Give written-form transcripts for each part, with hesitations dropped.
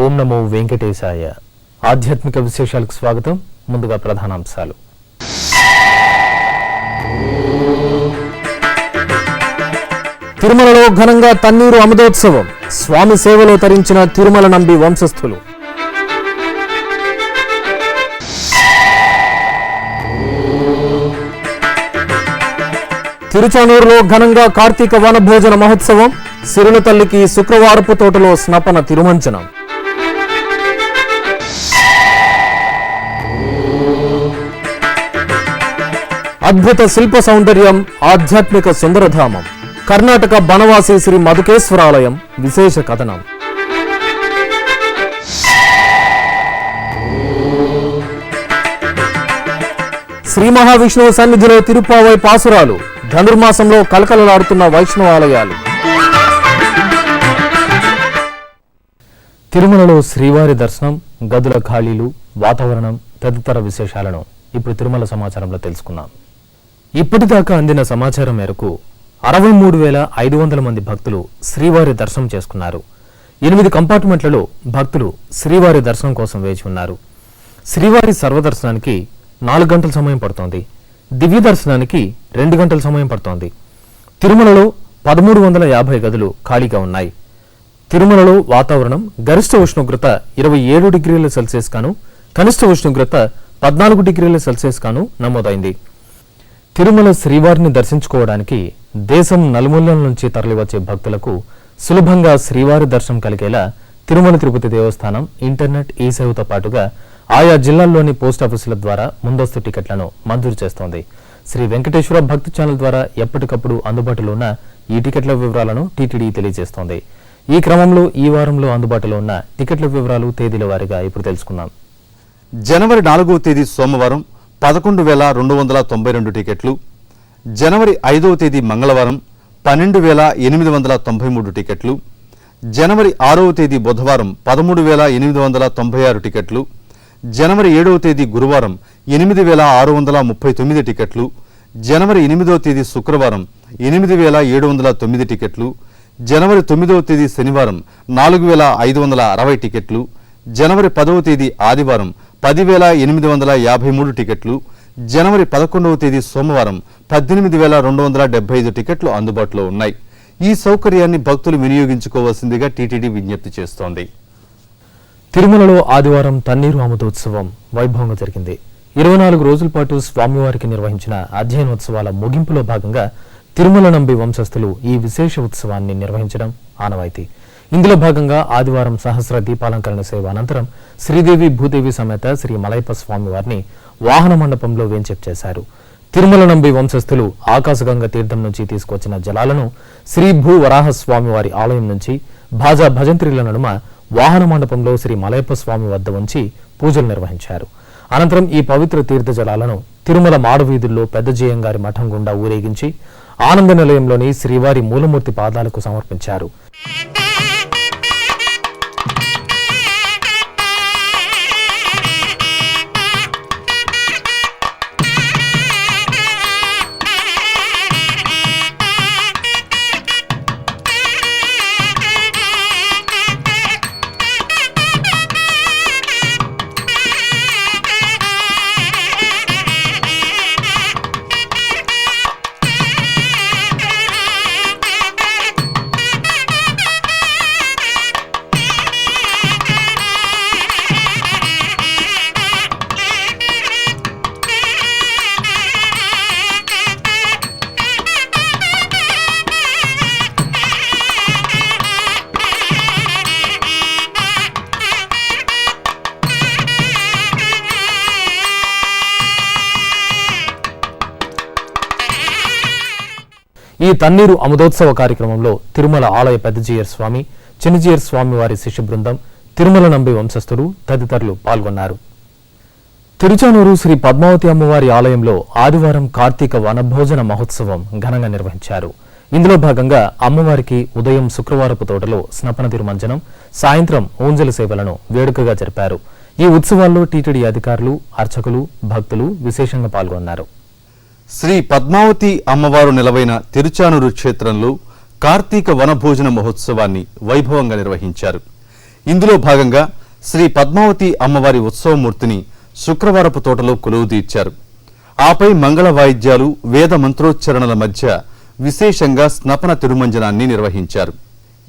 ఓం నమో వెంకటేశాయ. ఆధ్యాత్మిక విశేషాలకు స్వాగతం. ముందుగా ప్రధానాంశాలు. తిరుమలలో ఘనంగా తన్నీరు అమృతోత్సవం. స్వామి సేవలో తరించిన తిరుమల నంబి వంశస్థులు. తిరుచానూరులో ఘనంగా కార్తీక వనభోజన మహోత్సవం. సిరుల తల్లికి శుక్రవారపు తోటలో స్నపన తిరుమంచనం. అద్భుత శిల్ప సౌందర్యం, ఆధ్యాత్మిక సుందరధామం. కర్ణాటక బనవాసి శ్రీ మధుకేశ్వరాలయం విశేష కథనం. శ్రీ మహావిష్ణువు సన్నిధిలో తిరుప్పావై పాసురాలు. ధనుర్మాసంలో కలకలలాడుతున్న వైష్ణవాలయాలు. తిరుమలలో శ్రీవారి దర్శనం, గదుల ఖాళీలు, వాతావరణం తదితర విశేషాలను ఇప్పుడు తిరుమల సమాచారంలో తెలుసుకున్నాం. ఇప్పటిదాకా అందిన సమాచారం మేరకు 63,500 మంది భక్తులు శ్రీవారి దర్శనం చేసుకున్నారు. 8 కంపార్ట్మెంట్లలో భక్తులు శ్రీవారి దర్శనం కోసం వేచి ఉన్నారు. శ్రీవారి సర్వదర్శనానికి 4 గంటల సమయం పడుతోంది. దివ్య దర్శనానికి 2 గంటల సమయం పడుతోంది. తిరుమలలో 1350 గదులు ఖాళీగా ఉన్నాయి. తిరుమలలో వాతావరణం గరిష్ట ఉష్ణోగ్రత 27 డిగ్రీల సెల్సియస్ గాను, కనిష్ట ఉష్ణోగ్రత 14 డిగ్రీల సెల్సియస్ గాను నమోదైంది. తిరుమల శ్రీవారిని దర్శించుకోవడానికి దేశం నలుమూలల నుంచి తరలివచ్చే భక్తులకు సులభంగా శ్రీవారి దర్శనం కలిగేలా తిరుమల తిరుపతి దేవస్థానం ఇంటర్నెట్ ఈ సేవతో పాటుగా ఆయా జిల్లాల్లోని పోస్టాఫీసుల ద్వారా ముందస్తు టికెట్లను మంజూరు చేస్తోంది. శ్రీ వెంకటేశ్వర భక్తి ఛానల్ ద్వారా ఎప్పటికప్పుడు అందుబాటులో ఉన్న ఈ టికెట్ల వివరాలను టీటీడీ తెలియజేస్తోంది. ఈ క్రమంలో ఈ వారంలో అందుబాటులో ఉన్న టికెట్ల వివరాలు తేదీల వారీగా ఇప్పుడు తెలుసుకుందాం. జనవరి 4వ తేదీ సోమవారం 11,292 టికెట్లు, జనవరి 5వ తేదీ మంగళవారం 12,893 టికెట్లు, జనవరి 6వ తేదీ బుధవారం 13,896 టికెట్లు, జనవరి 7వ తేదీ గురువారం 8,639 టికెట్లు, జనవరి 8వ తేదీ శుక్రవారం 8,709 టికెట్లు, జనవరి 9వ తేదీ శనివారం 4,560 టికెట్లు, జనవరి 10వ తేదీ ఆదివారం 10,853 టికెట్లు, జనవరి 11వ తేదీ సోమవారం 18,275 టికెట్లు అందుబాటులో ఉన్నాయి. ఈ సౌకర్యాన్ని భక్తులు వినియోగించుకోవాల్సిందిగా టీటీడీ విజ్ఞప్తి చేస్తోంది. తిరుమలలో ఆదివారం తన్నీరు అమృతోత్సవం వైభవంగా జరిగింది. 24 రోజుల పాటు స్వామివారికి నిర్వహించిన అధ్యయనోత్సవాల ముగింపులో భాగంగా తిరుమల నంబి వంశస్థులు ఈ విశేష ఉత్సవాన్ని నిర్వహించడం ఆనవాయితీ. ఇందులో భాగంగా ఆదివారం సహస్ర దీపాలంకరణ సేవ అనంతరం శ్రీదేవి భూదేవి సమేత శ్రీ మలయప్ప స్వామివారిని వాహన మండపంలో వేంచేపు చేశారు. తిరుమల నంబి వంశస్థులు ఆకాశగంగ తీర్థం నుంచి తీసుకొచ్చిన జలాలను శ్రీ భూ వరాహ స్వామివారి ఆలయం నుంచి భాజా భజంత్రిల నడుమ వాహన మండపంలో శ్రీ మలయప్ప స్వామి వద్ద ఉంచి పూజలు నిర్వహించారు. అనంతరం ఈ పవిత్ర తీర్థ జలాలను తిరుమల మాడవీధుల్లో పెద్దజీయంగారి మఠం గుండా ఊరేగించి ఆనంద నిలయంలోని శ్రీవారి మూలమూర్తి పాదాలకు సమర్పించారు. ఈ తన్నీరు అమృతోత్సవ కార్యక్రమంలో తిరుమల ఆలయ పెద్దజీయర్ స్వామి, చిన్నజీయర్ స్వామి వారి శిష్య బృందం, తిరుమల నంబి వంశస్థులు తదితరులు పాల్గొన్నారు. తిరుచానూరు శ్రీ పద్మావతి అమ్మవారి ఆలయంలో ఆదివారం కార్తీక వనభోజన మహోత్సవం ఘనంగా నిర్వహించారు. ఇందులో భాగంగా అమ్మవారికి ఉదయం శుక్రవారపు తోటలో స్నపన తిరుమంజనం, సాయంత్రం ఊంజల సేవలను వేడుకగా జరిపారు. ఈ ఉత్సవాల్లో టీటీడీ అధికారులు, అర్చకులు, భక్తులు విశేషంగా పాల్గొన్నారు. శ్రీ పద్మావతి అమ్మవారు నెలవైన తిరుచానూరు క్షేత్రంలో కార్తీక వనభోజన మహోత్సవాన్ని వైభవంగా నిర్వహించారు. ఇందులో భాగంగా శ్రీ పద్మావతి అమ్మవారి ఉత్సవమూర్తిని శుక్రవారపు తోటలో కొలువు తీర్చారు. ఆపై మంగళ వాయిద్యాలు, వేద మంత్రోచ్చరణల మధ్య విశేషంగా స్నపన తిరుమంజనాన్ని నిర్వహించారు.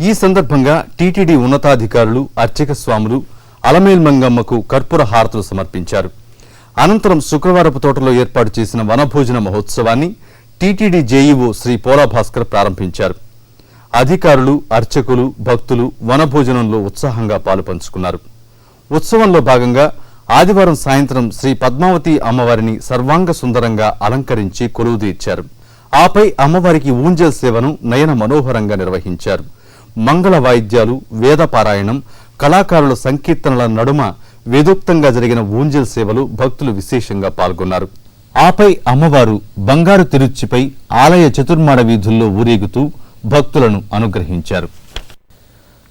ఈ సందర్భంగా టీటీడీ ఉన్నతాధికారులు, అర్చక స్వాములు అలమేల్మంగమ్మకు కర్పూర హారతులు సమర్పించారు. అనంతరం శుక్రవారపు తోటలో ఏర్పాటు చేసిన వనభోజన మహోత్సవాన్ని టీటీడీ జేఈఓ శ్రీ పోలా భాస్కర్ ప్రారంభించారు. అధికారులు, అర్చకులు, భక్తులు వనభోజనంలో ఉత్సాహంగా పాలుపంచుకున్నారు. ఉత్సవంలో భాగంగా ఆదివారం సాయంత్రం శ్రీ పద్మావతి అమ్మవారిని సర్వాంగ సుందరంగా అలంకరించి కొలువు తీర్చారు. ఆపై అమ్మవారికి ఊంజల్ సేవను నయన మనోహరంగా నిర్వహించారు. మంగళ వాయిద్యాలు, వేదపారాయణం, కళాకారుల సంకీర్తనల నడుమ వేదోక్తంగా జరిగిన ఊంజల్ సేవలు భక్తులు విశేషంగా పాల్గొన్నారు. ఆపై అమ్మవారు బంగారు తిరుచ్చిపై ఆలయ చతుర్మాడ వీధుల్లో ఊరేగుతూ భక్తులను అనుగ్రహించారు.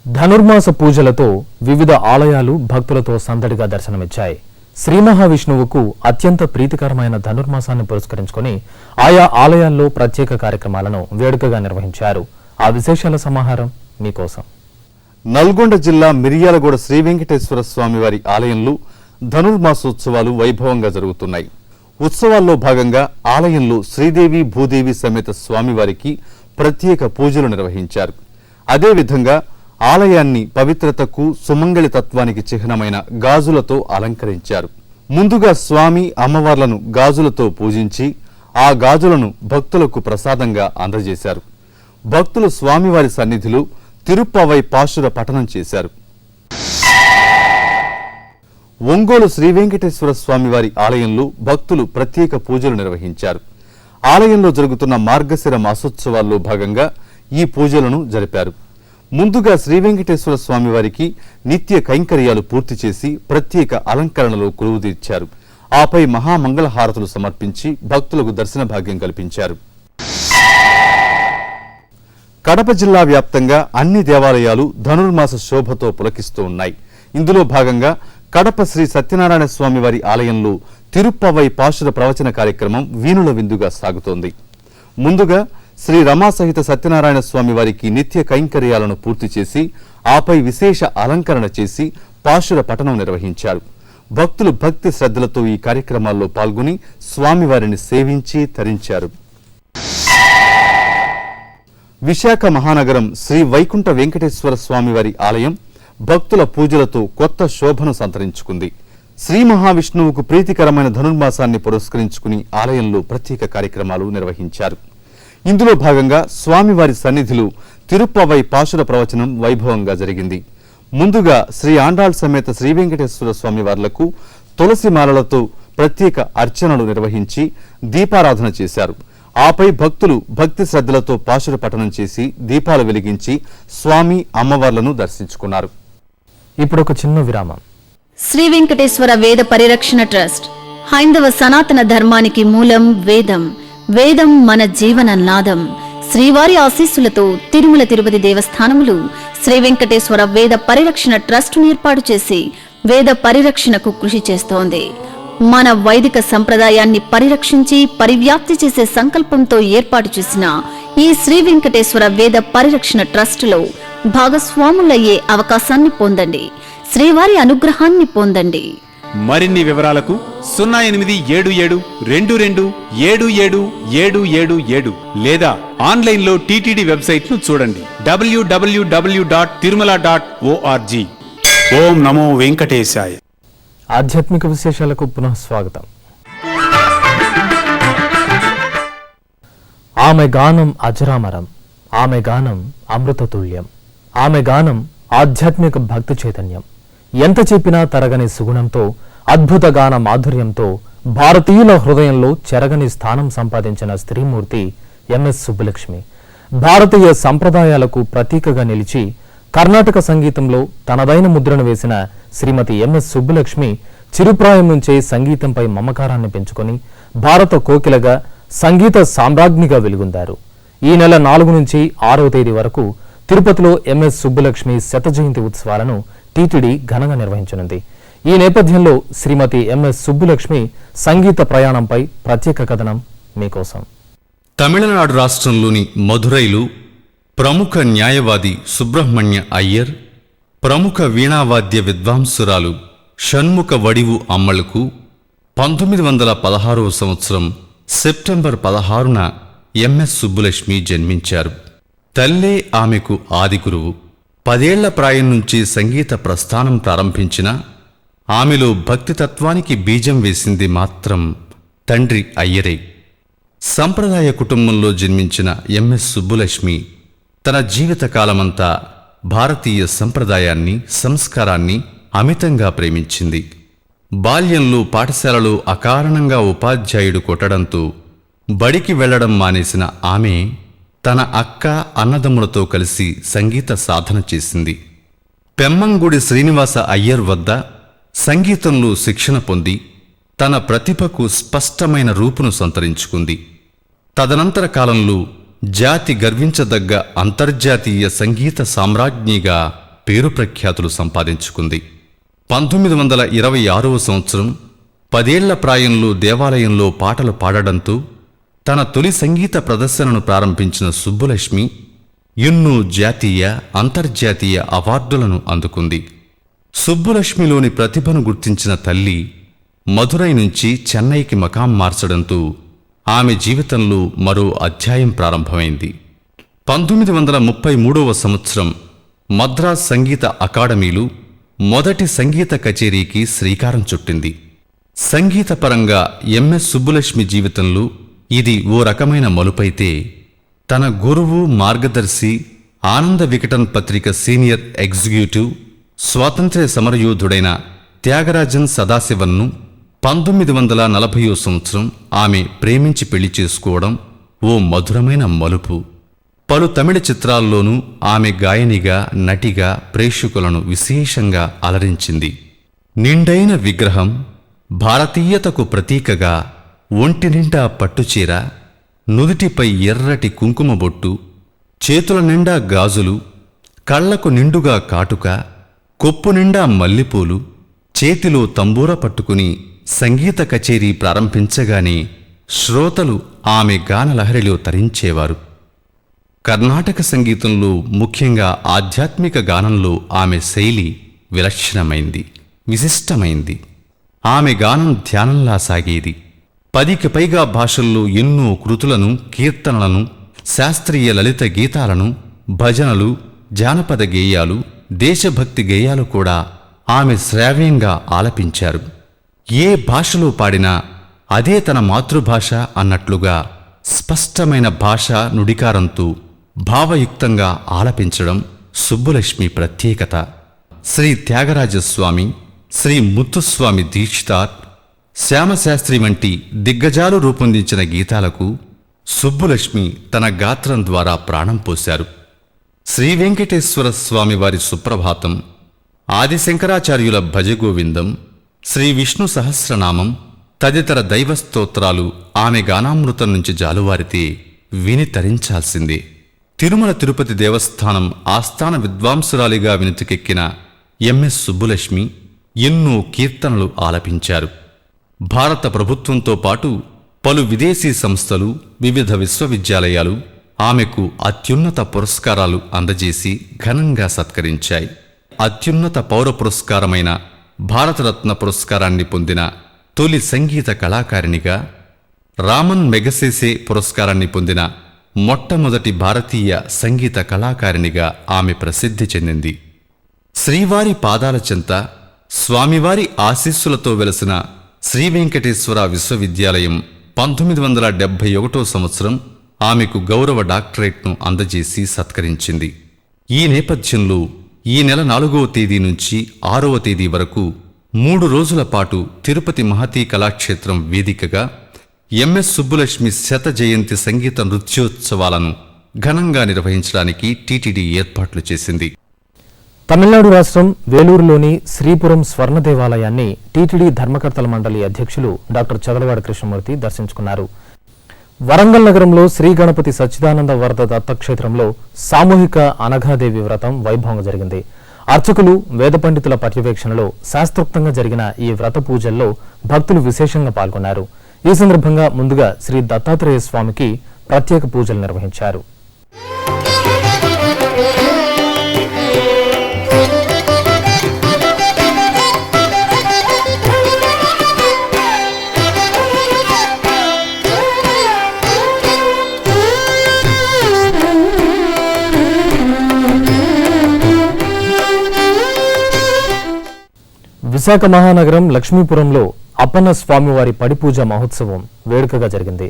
ధనుర్మాస పూజలతో వివిధ ఆలయాలు భక్తులతో సందడిగా దర్శనమిచ్చాయి. శ్రీ మహావిష్ణువుకు అత్యంత ప్రీతికరమైన ధనుర్మాసాన్ని పురస్కరించుకొని ఆయా ఆలయాల్లో ప్రత్యేక కార్యక్రమాలను వేడుకగా నిర్వహించారు. ఆ విశేషాల సమాహారం మీకోసం. నల్గొండ జిల్లా మిర్యాలగూడ శ్రీ వెంకటేశ్వర స్వామివారి ఆలయంలో ధనుర్మాసోత్సవాలు వైభవంగా జరుగుతున్నాయి. ఉత్సవాల్లో భాగంగా ఆలయంలో శ్రీదేవి భూదేవి సమేత స్వామివారికి ప్రత్యేక పూజలు నిర్వహించారు. అదేవిధంగా ఆలయాన్ని పవిత్రతకు, సుమంగళి తత్వానికి చిహ్నమైన గాజులతో అలంకరించారు. ముందుగా స్వామి అమ్మవార్లను గాజులతో పూజించి ఆ గాజులను భక్తులకు ప్రసాదంగా అందజేశారు. భక్తులు స్వామివారి సన్నిధిలో తిరుప్పవై పాశుర పఠనం చేశారు. ఒంగోలు శ్రీ వెంకటేశ్వర స్వామివారి ఆలయంలో భక్తులు ప్రత్యేక పూజలు నిర్వహించారు. ఆలయంలో జరుగుతున్న మార్గశిర మాసోత్సవాల్లో భాగంగా ఈ పూజలను జరిపారు. ముందుగా శ్రీ వెంకటేశ్వర స్వామివారికి నిత్య కైంకర్యాలు పూర్తి చేసి ప్రత్యేక అలంకరణలో కొలువు తీర్చారు. ఆపై మహామంగళ హారతులు సమర్పించి భక్తులకు దర్శన భాగ్యం కల్పించారు. కడప జిల్లా వ్యాప్తంగా అన్ని దేవాలయాలు ధనుర్మాస శోభతో పులకిస్తూ ఉన్నాయి. ఇందులో భాగంగా కడప శ్రీ సత్యనారాయణ స్వామివారి ఆలయంలో తిరుప్పవై పాశుర ప్రవచన కార్యక్రమం వీణుల విందుగా సాగుతోంది. ముందుగా శ్రీ రమాసహిత సత్యనారాయణ స్వామి వారికి నిత్య కైంకర్యాలను పూర్తి చేసి ఆపై విశేష అలంకరణ చేసి పాశుర పఠనం నిర్వహించారు. భక్తులు భక్తి శ్రద్ధలతో ఈ కార్యక్రమాల్లో పాల్గొని స్వామివారిని సేవించి తరించారు. విశాఖ మహానగరం శ్రీ వైకుంఠ వెంకటేశ్వర స్వామివారి ఆలయం భక్తుల పూజలతో కొత్త శోభను సంతరించుకుంది. శ్రీ మహావిష్ణువుకు ప్రీతికరమైన ధనుర్మాసాన్ని పురస్కరించుకుని ఆలయంలో ప్రత్యేక కార్యక్రమాలు నిర్వహించారు. ఇందులో భాగంగా స్వామివారి సన్నిధిలో తిరుప్పవై పాశుర ప్రవచనం వైభవంగా జరిగింది. ముందుగా శ్రీ ఆండాళ్ సమేత శ్రీ వెంకటేశ్వర స్వామి వార్లకు తులసి మాలలతో ప్రత్యేక అర్చనలు నిర్వహించి దీపారాధన చేశారు. ఆపై భక్తులు భక్తి శ్రద్ధలతో పాశుర పఠనం చేసి దీపాలు వెలిగించి స్వామి అమ్మవార్లను దర్శించుకున్నారు. ఇప్పుడు ఒక చిన్న విరామం. శ్రీ వెంకటేశ్వర వేద పరిరక్షణ ట్రస్ట్ హైందవ సనాతన ధర్మానికి మూలం వేదం. వేదం మన జీవన నాదం. శ్రీవారి ఆశీస్సులతో తిరుమల తిరుపతి దేవస్థానములు శ్రీ వెంకటేశ్వర వేద పరిరక్షణ ట్రస్టును ఏర్పాటు చేసి వేద పరిరక్షణకు కృషి చేస్తోంది. మన వైదిక సంప్రదాయాన్ని పరిరక్షించి పరివ్యాప్తి చేసే సంకల్పంతో ఏర్పాటు చేసిన ఈ శ్రీ వెంకటేశ్వర వేద పరిరక్షణ ట్రస్టులో భాగస్వాములయ్యే అవకాశాన్ని పొందండి. శ్రీవారి అనుగ్రహాన్ని పొందండి. మరిన్ని వివరాలకు 0877227777 లేదా ఆన్లైన్లో టీటీడీ వెబ్సైట్ను చూడండి www.tirumala.org. ఓం నమో వెంకటేశాయ. ఆధ్యాత్మిక విశేషాలకు పునః స్వాగతం. ఆమె గానం అజరామరం, ఆమె గానం అమృతతుల్యం, ఆమె గానం ఆధ్యాత్మిక భక్తి చైతన్యం. ఎంత చెప్పినా తరగని సుగుణంతో, అద్భుత గాన మాధుర్యంతో భారతీయుల హృదయంలో చెరగని స్థానం సంపాదించిన స్త్రీమూర్తి ఎంఎస్ సుబ్బులక్ష్మి. భారతీయ సంప్రదాయాలకు ప్రతీకగా నిలిచి కర్ణాటక సంగీతంలో తనదైన ముద్రను వేసిన శ్రీమతి ఎంఎస్ సుబ్బులక్ష్మి చిరుప్రాయం నుంచే సంగీతంపై మమకారాన్ని పెంచుకొని భారత కోకిలగా సంగీత సామ్రాజ్ఞిగా వెలుగొందారు. ఈ నెల 4 నుంచి 6వ తేదీ వరకు తిరుపతిలో ఎంఎస్ సుబ్బులక్ష్మి శత జయంతి ఉత్సవాలను టీటీడీ ఘనంగా నిర్వహించనుంది. ఈ నేపథ్యంలో శ్రీమతి ఎంఎస్ సుబ్బులక్ష్మి సంగీత ప్రయాణంపై ప్రత్యేక కథనం మీకోసం. తమిళనాడు రాష్ట్రంలోని మధురైలో ప్రముఖ న్యాయవాది సుబ్రహ్మణ్య అయ్యర్, ప్రముఖ వీణావాద్య విద్వాంసురాలు షణ్ముఖ వడివు అమ్మలకు 1916వ సంవత్సరం సెప్టెంబర్ 16న ఎంఎస్ సుబ్బులక్ష్మి జన్మించారు. తల్లే ఆమెకు ఆదిగురువు. 10 ఏళ్ల ప్రాయం నుంచి సంగీత ప్రస్థానం ప్రారంభించిన ఆమెలో భక్తితత్వానికి బీజం వేసింది మాత్రం తండ్రి అయ్యరే. సంప్రదాయ కుటుంబంలో జన్మించిన ఎంఎస్ సుబ్బులక్ష్మి తన జీవితకాలమంతా భారతీయ సంప్రదాయాన్ని, సంస్కారాన్ని అమితంగా ప్రేమించింది. బాల్యంలో పాఠశాలలో అకారణంగా ఉపాధ్యాయుడు కొట్టడంతో బడికి వెళ్లడం మానేసిన ఆమె తన అక్క, అన్నదమ్ములతో కలిసి సంగీత సాధన చేసింది. పెమ్మంగుడి శ్రీనివాస అయ్యర్ వద్ద సంగీతంలో శిక్షణ పొంది తన ప్రతిభకు స్పష్టమైన రూపును సంతరించుకుంది. తదనంతర కాలంలో జాతి గర్వించదగ్గ అంతర్జాతీయ సంగీత సామ్రాజ్ఞిగా పేరు ప్రఖ్యాతులు సంపాదించుకుంది. 1926వ సంవత్సరం 10 ఏళ్ల ప్రాయంలో దేవాలయంలో పాటలు పాడడంతో తన తొలి సంగీత ప్రదర్శనను ప్రారంభించిన సుబ్బులక్ష్మి ఎన్నో జాతీయ, అంతర్జాతీయ అవార్డులను అందుకుంది. సుబ్బులక్ష్మిలోని ప్రతిభను గుర్తించిన తల్లి మధురై నుంచి చెన్నైకి మకాం మార్చడంతో ఆమె జీవితంలో మరో అధ్యాయం ప్రారంభమైంది. 1933వ సంవత్సరం మద్రాస్ సంగీత అకాడమీలో మొదటి సంగీత కచేరీకి శ్రీకారం చుట్టింది. సంగీతపరంగా ఎంఎస్ సుబ్బులక్ష్మి జీవితంలో ఇది ఓ రకమైన మలుపైతే, తన గురువు, మార్గదర్శి, ఆనంద వికటన్ పత్రిక సీనియర్ ఎగ్జిక్యూటివ్, స్వాతంత్ర్య సమరయోధుడైన త్యాగరాజన్ సదాశివన్ను 1940వ సంవత్సరం ఆమె ప్రేమించి పెళ్లి చేసుకోవడం ఓ మధురమైన మలుపు. పలు తమిళ చిత్రాల్లోనూ ఆమె గాయనిగా, నటిగా ప్రేక్షకులను విశేషంగా అలరించింది. నిండైన విగ్రహం, భారతీయతకు ప్రతీకగా ఒంటి నిండా పట్టుచీర, నుదిటిపై ఎర్రటి కుంకుమ బొట్టు, చేతుల నిండా గాజులు, కళ్లకు నిండుగా కాటుక, కొప్పు నిండా మల్లెపూలు, చేతిలో తంబూర పట్టుకుని సంగీత కచేరీ ప్రారంభించగానే శ్రోతలు ఆమె గానలహరిలో తరించేవారు. కర్ణాటక సంగీతంలో, ముఖ్యంగా ఆధ్యాత్మిక గానంలో ఆమె శైలి విలక్షణమైంది, విశిష్టమైంది. ఆమె గానం ధ్యానంలా సాగేది. 10కి పైగా భాషల్లో ఎన్నో కృతులను, కీర్తనలను, శాస్త్రీయ లలిత గీతాలను, భజనలు, జానపద గేయాలు, దేశభక్తి గేయాలు కూడా ఆమె శ్రావ్యంగా ఆలపించారు. ఏ భాషలో పాడినా అదే తన మాతృభాష అన్నట్లుగా స్పష్టమైన భాష నుడికారంతో భావయుక్తంగా ఆలపించడం సుబ్బులక్ష్మి ప్రత్యేకత. శ్రీ త్యాగరాజస్వామి, శ్రీ ముత్తుస్వామి దీక్షితార్, శ్యామశాస్త్రి వంటి దిగ్గజాలు రూపొందించిన గీతాలకు సుబ్బులక్ష్మి తన గాత్రం ద్వారా ప్రాణం పోశారు. శ్రీ వెంకటేశ్వర స్వామి వారి సుప్రభాతం, ఆదిశంకరాచార్యుల భజగోవిందం, శ్రీ విష్ణు సహస్రనామం తదితర దైవస్తోత్రాలు ఆమె గానామృతం నుంచి జాలువారితే విని తరించాల్సిందే. తిరుమల తిరుపతి దేవస్థానం ఆస్థాన విద్వాంసురాలిగా వినుతికెక్కిన ఎంఎస్ సుబ్బులక్ష్మి ఎన్నో కీర్తనలు ఆలపించారు. భారత ప్రభుత్వంతో పాటు పలు విదేశీ సంస్థలు, వివిధ విశ్వవిద్యాలయాలు ఆమెకు అత్యున్నత పురస్కారాలు అందజేసి ఘనంగా సత్కరించాయి. అత్యున్నత పౌర పురస్కారమైన భారతరత్న పురస్కారాన్ని పొందిన తొలి సంగీత కళాకారిణిగా, రామన్ మెగసెసే పురస్కారాన్ని పొందిన మొట్టమొదటి భారతీయ సంగీత కళాకారిణిగా ఆమె ప్రసిద్ధి చెందింది. శ్రీవారి పాదాల చెంత స్వామివారి ఆశీస్సులతో వెలసిన శ్రీ వెంకటేశ్వర విశ్వవిద్యాలయం 1971వ సంవత్సరం ఆమెకు గౌరవ డాక్టరేట్ను అందజేసి సత్కరించింది. ఈ నేపథ్యంలో ఈ నెల 4వ తేదీ నుంచి 6వ తేదీ వరకు 3 రోజుల పాటు తిరుపతి మహతీ కళాక్షేత్రం వేదికగా ఎంఎస్ సుబ్బులక్ష్మి శత జయంతి సంగీత నృత్యోత్సవాలను ఘనంగా నిర్వహించడానికి టీటీడీ ఏర్పాట్లు చేసింది. తమిళనాడు రాష్ట్రం వేలూరులోని శ్రీపురం స్వర్ణ దేవాలయాన్ని టీటీడీ ధర్మకర్తల మండలి అధ్యక్షులు డాక్టర్ చదలవాడ కృష్ణమూర్తి దర్శించుకున్నారు. వరంగల్ నగరంలో శ్రీ గణపతి సచ్చిదానంద వరద దత్తక్షేత్రంలో సామూహిక అనఘాదేవి వ్రతం వైభవంగా జరిగింది. అర్చకులు వేద పండితుల పర్యవేక్షణలో శాస్త్రోక్తంగా జరిగిన ఈ వ్రత పూజల్లో భక్తులు విశేషంగా పాల్గొన్నారు. ఈ సందర్భంగా ముందుగా శ్రీ దత్తాత్రేయ స్వామికి ప్రత్యేక పూజలు నిర్వహించారు. విశాఖ మహానగరం లక్ష్మీపురంలో అప్పన్న స్వామివారి పడిపూజ మహోత్సవం వేడుకగా జరిగింది.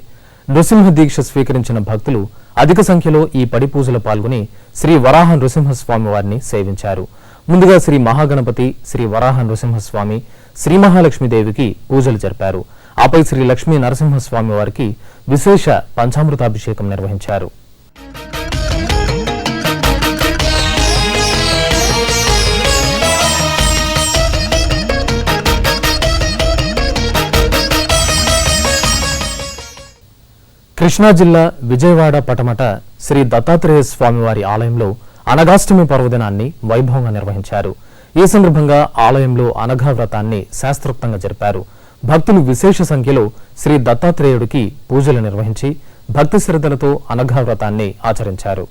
నృసింహ దీక్ష స్వీకరించిన భక్తులు అధిక సంఖ్యలో ఈ పడిపూజలో పాల్గొని శ్రీ వరాహ నృసింహస్వామివారిని సేవించారు. ముందుగా శ్రీ మహాగణపతి, శ్రీ వరాహ నృసింహస్వామి, శ్రీ మహాలక్ష్మీదేవికి పూజలు జరిపారు. ఆపై శ్రీ లక్ష్మీ నరసింహస్వామి వారికి విశేష పంచామృతాభిషేకం నిర్వహించారు. కృష్ణా జిల్లా విజయవాడ పటమట శ్రీ దత్తాత్రేయ స్వామివారి ఆలయంలో అనగాష్టమి పర్వదినాన్ని వైభవంగా నిర్వహించారు. ఈ సందర్భంగా ఆలయంలో అనఘా వ్రతాన్ని శాస్త్రోక్తంగా జరిపారు. భక్తులు విశేష సంఖ్యలో శ్రీ దత్తాత్రేయుడికి పూజలు నిర్వహించి భక్తి శ్రద్ధలతో అనఘా వ్రతాన్ని ఆచరించారు.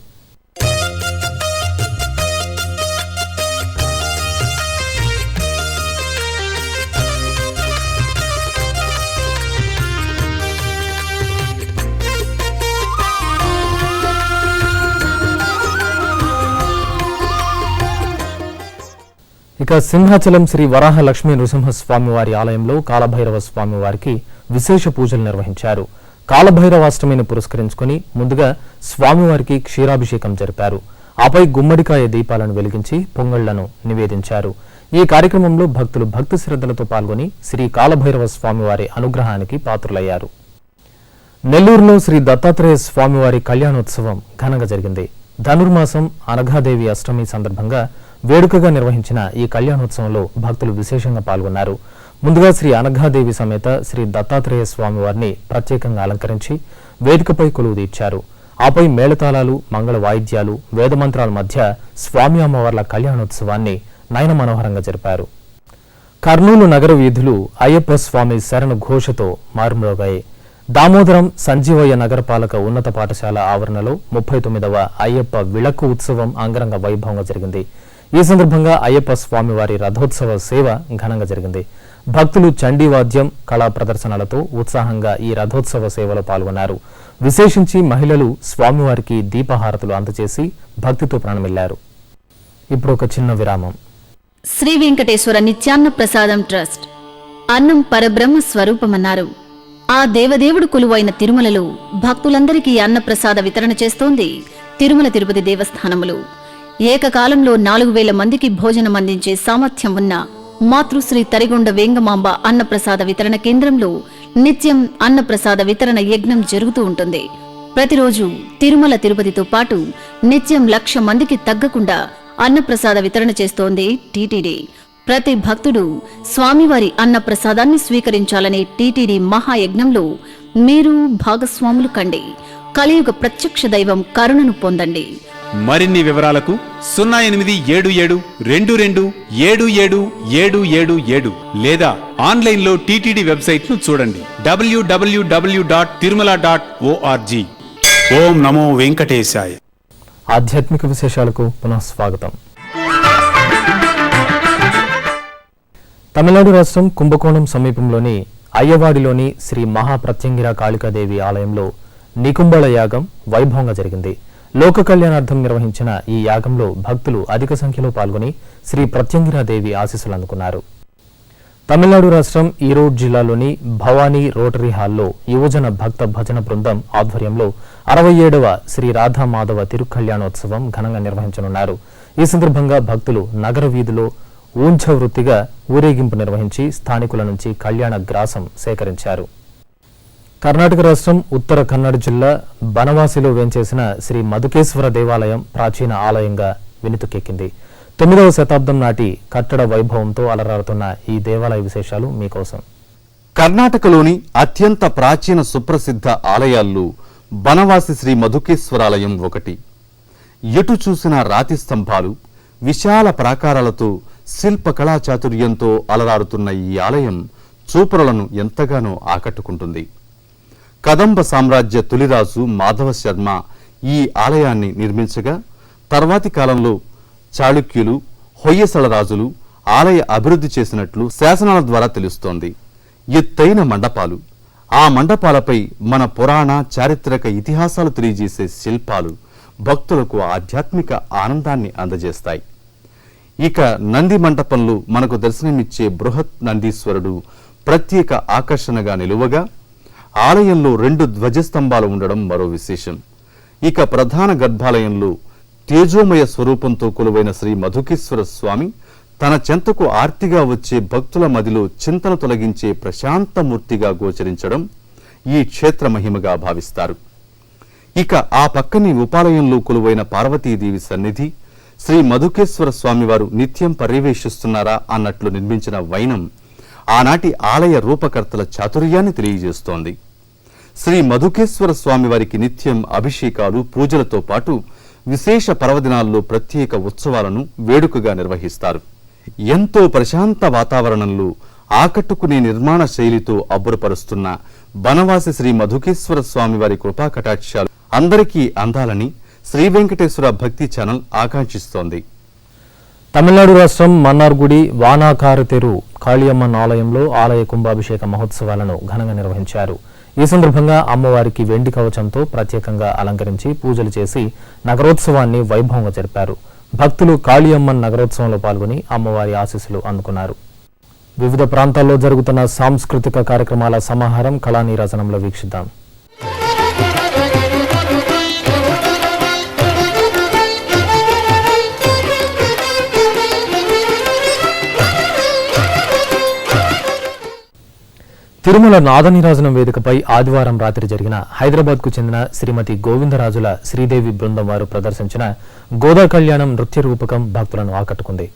ఇక సింహాచలం శ్రీ వరాహ లక్ష్మీ నృసింహస్వామివారి ఆలయంలో కాలభైరవ స్వామివారికి విశేష పూజలు నిర్వహించారు. కాలభైరవాష్టమిని పురస్కరించుకుని ముందుగా స్వామివారికి క్షీరాభిషేకం జరిపారు. ఆపై గుమ్మడికాయ దీపాలను వెలిగించి పొంగళ్లను నివేదించారు. ఈ కార్యక్రమంలో భక్తులు భక్తి శ్రద్ధలతో పాల్గొని శ్రీ కాలభైరవ స్వామివారి అనుగ్రహానికి పాత్రులయ్యారు. నెల్లూరులో శ్రీ దత్తాత్రేయ స్వామివారి కళ్యాణోత్సవం ఘనంగా జరిగింది. ధనుర్మాసం అనఘాదేవి అష్టమి సందర్భంగా వేడుకగా నిర్వహించిన ఈ కళ్యాణోత్సవంలో భక్తులు విశేషంగా పాల్గొన్నారు. ముందుగా శ్రీ అనఘాదేవి సమేత శ్రీ దత్తాత్రేయ స్వామివారిని ప్రత్యేకంగా అలంకరించి వేదికపై కొలువు తీర్చారు. ఆపై మేళతాళాలు, మంగళ వాయిద్యాలు, వేదమంత్రాల మధ్య స్వామి అమ్మవార్ల కళ్యాణోత్సవాన్ని నయన మనోహరంగా జరిపారు. కర్నూలు నగర వీధులు అయ్యప్ప స్వామి శరణ ఘోషతో మారుమ్రోగాయి. దామోదరం సంజీవయ్య నగరపాలక ఉన్నత పాఠశాల ఆవరణలో 39వ అయ్యప్ప విళక్కు ఉత్సవం అంగరంగ వైభవంగా జరిగింది. ఈ సందర్భంగా అయ్యప్ప స్వామివారి రథోత్సవ సేవ ఘనంగా జరిగింది. భక్తులు చండీవాద్యం, కళా ప్రదర్శనలతో ఉత్సాహంగా ఈ రథోత్సవ సేవలో పాల్గొన్నారు. విశేషించి మహిళలు స్వామివారికి దీపహారతులు అందజేసి భక్తితో ప్రణమిల్లారు. ఇప్పుడు ఒక చిన్న విరామం. శ్రీ వెంకటేశ్వర నిత్యాన్న ప్రసాదం ట్రస్ట్ అన్నం పరబ్రహ్మ స్వరూపమన్నారు. ఆ దేవదేవుడు కొలువైన తిరుమలలో భక్తులందరికీ అన్నప్రసాద వితరణ చేస్తోంది తిరుమల తిరుపతి దేవస్థానములు. ఏకకాలంలో 4000 మందికి భోజనం అందించే సామర్థ్యం ఉన్న మాతృశ్రీ తరిగొండ వేంగమాంబ అన్నప్రసాద వితరణ కేంద్రంలో నిత్యం అన్నప్రసాద వితరణ యజ్ఞం జరుగుతూ ఉంటుంది. ప్రతిరోజు తిరుమల తిరుపతితో పాటు నిత్యం 1,00,000 మందికి తగ్గకుండా అన్నప్రసాద వితరణ చేస్తోంది టీటీడీ. ప్రతి భక్తుడు స్వామివారి అన్నప్రసాదాన్ని స్వీకరించాలనే టీటీడీ మహాయజ్ఞంలో మీరు భాగస్వాములు కండి. కలియుగ ప్రత్యక్ష దైవం కరుణను పొందండి. మరిన్ని వివరాలకు 088722777777 లేదా ఆన్లైన్లో టీటీడీ వెబ్సైట్ను చూడండి www.tirumala.org. ఓం నమో వెంకటేశాయ. ఆధ్యాత్మిక విశేషాలకు పునః స్వాగతం. తమిళనాడు రాష్ట్రం కుంభకోణం సమీపంలోని అయ్యవాడిలోని శ్రీ మహాప్రత్యంగిర కాళికాదేవి ఆలయంలో నికుంభళ యాగం వైభవంగా జరిగింది. లోక కళ్యాణార్థం నిర్వహించిన ఈ యాగంలో భక్తులు అధిక సంఖ్యలో పాల్గొని శ్రీ ప్రత్యంగిరాదేవి ఆశీస్సులు అందుకున్నారు. తమిళనాడు రాష్ట్రం ఈరోడ్ జిల్లాలోని భవానీ రోటరీ హాల్లో యువజన భక్త భజన బృందం ఆధ్వర్యంలో 67వ శ్రీ రాధా మాధవ తిరుకళ్యాణోత్సవం ఘనంగా నిర్వహించనున్నారు. ఈ సందర్భంగా భక్తులు నగర వీధిలో ఊంఛ వృత్తిగా ఊరేగింపు నిర్వహించి స్థానికుల నుంచి కళ్యాణ గ్రాసం సేకరించారు. కర్ణాటక రాష్ట్రం ఉత్తర కన్నడ జిల్లా బనవాసిలో వేంచేసిన శ్రీ మధుకేశ్వర దేవాలయం ప్రాచీన ఆలయంగా వినుతుకెక్కింది. 9వ శతాబ్దం నాటి కట్టడ వైభవంతో అలరారుతున్న ఈ దేవాలయ విశేషాలు మీకోసం. కర్ణాటకలోని అత్యంత ప్రాచీన సుప్రసిద్ధ ఆలయాల్లో బనవాసి శ్రీ మధుకేశ్వరాలయం ఒకటి. ఎటు చూసిన రాతి స్తంభాలు, విశాల ప్రాకారాలతో శిల్పకళా చాతుర్యంతో అలరారుతున్న ఈ ఆలయం చూపరులను ఎంతగానో ఆకట్టుకుంటుంది. కదంబ సామ్రాజ్య తొలిరాజు మాధవ శర్మ ఈ ఆలయాన్ని నిర్మించగా తర్వాతి కాలంలో చాళుక్యులు, హొయ్యసళ రాజులు ఆలయ అభివృద్ధి చేసినట్లు శాసనాల ద్వారా తెలుస్తోంది. ఎత్తైన మండపాలు, ఆ మండపాలపై మన పురాణ చారిత్రక ఇతిహాసాలు తెలియజేసే శిల్పాలు భక్తులకు ఆధ్యాత్మిక ఆనందాన్ని అందజేస్తాయి. ఇక నంది మండపంలో మనకు దర్శనమిచ్చే బృహత్ నందీశ్వరుడు ప్రత్యేక ఆకర్షణగా నిలువగా ఆలయంలో 2 ధ్వజస్తంభాలు ఉండడం మరో విశేషం. ఇక ప్రధాన గర్భాలయంలో తేజోమయ స్వరూపంతో కొలువైన శ్రీ మధుకేశ్వర స్వామి తన చెంతకు ఆర్తిగా వచ్చే భక్తుల మదిలో చింతన తొలగించే ప్రశాంతమూర్తిగా గోచరించడం ఈ క్షేత్ర మహిమగా భావిస్తారు. ఇక ఆ పక్కనే ఉపాలయంలో కొలువైన పార్వతీదేవి సన్నిధి శ్రీ మధుకేశ్వర స్వామివారు నిత్యం పర్యవేక్షిస్తున్నారా అన్నట్లు నిర్మించిన వైనం ఆనాటి ఆలయ రూపకర్తల చాతుర్యాన్ని తెలియజేస్తోంది. శ్రీ మధుకేశ్వర స్వామివారికి నిత్యం అభిషేకాలు, పూజలతో పాటు విశేష పర్వదినాల్లో ప్రత్యేక ఉత్సవాలను వేడుకగా నిర్వహిస్తారు. ఎంతో ప్రశాంత వాతావరణంలో ఆకట్టుకునే నిర్మాణ శైలితో అబ్బురపరుస్తున్న బనవాసి శ్రీ మధుకేశ్వర స్వామివారి కృపా కటాక్షాలు అందరికీ అందాలని శ్రీ వెంకటేశ్వర భక్తి ఛానల్ ఆకాంక్షిస్తోంది. తమిళనాడు రాష్ట్రం మన్నార్గుడి వానాకారతెరు కాళియమ్మన్ ఆలయంలో ఆలయ కుంభాభిషేక మహోత్సవాలను ఘనంగా నిర్వహించారు. ఈ సందర్భంగా అమ్మవారికి వెండి కవచంతో ప్రత్యేకంగా అలంకరించి పూజలు చేసి నగరోత్సవాన్ని వైభవంగా జరిపారు. భక్తులు కాళియమ్మన్ నగరోత్సవంలో పాల్గొని అమ్మవారి ఆశీస్సులు అందుకున్నారు. వివిధ ప్రాంతాల్లో జరుగుతున్న సాంస్కృతిక కార్యక్రమాల సమాహారం కళానీరాజనంలో వీక్షిద్దాం. తిరుమల నాదనీరాజనం వేదికపై ఆదివారం రాత్రి జరిగిన హైదరాబాద్కు చెందిన శ్రీమతి గోవిందరాజుల శ్రీదేవి బృందం వారు ప్రదర్శించిన గోదా కళ్యాణం నృత్య రూపకం భక్తులను ఆకట్టుకుంది.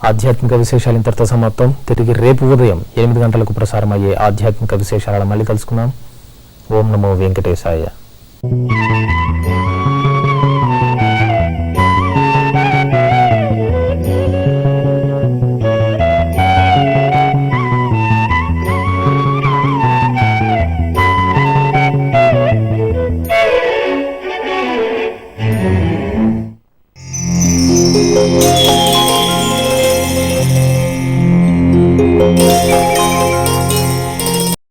ఆధ్యాత్మిక విశేషాలు ఇంతటితో సమాప్తం. తిరిగి రేపు ఉదయం 8 గంటలకు ప్రసారమయ్యే ఆధ్యాత్మిక విశేషాలను మళ్ళీ కలుసుకుందాం. ఓం నమో వెంకటేశాయ.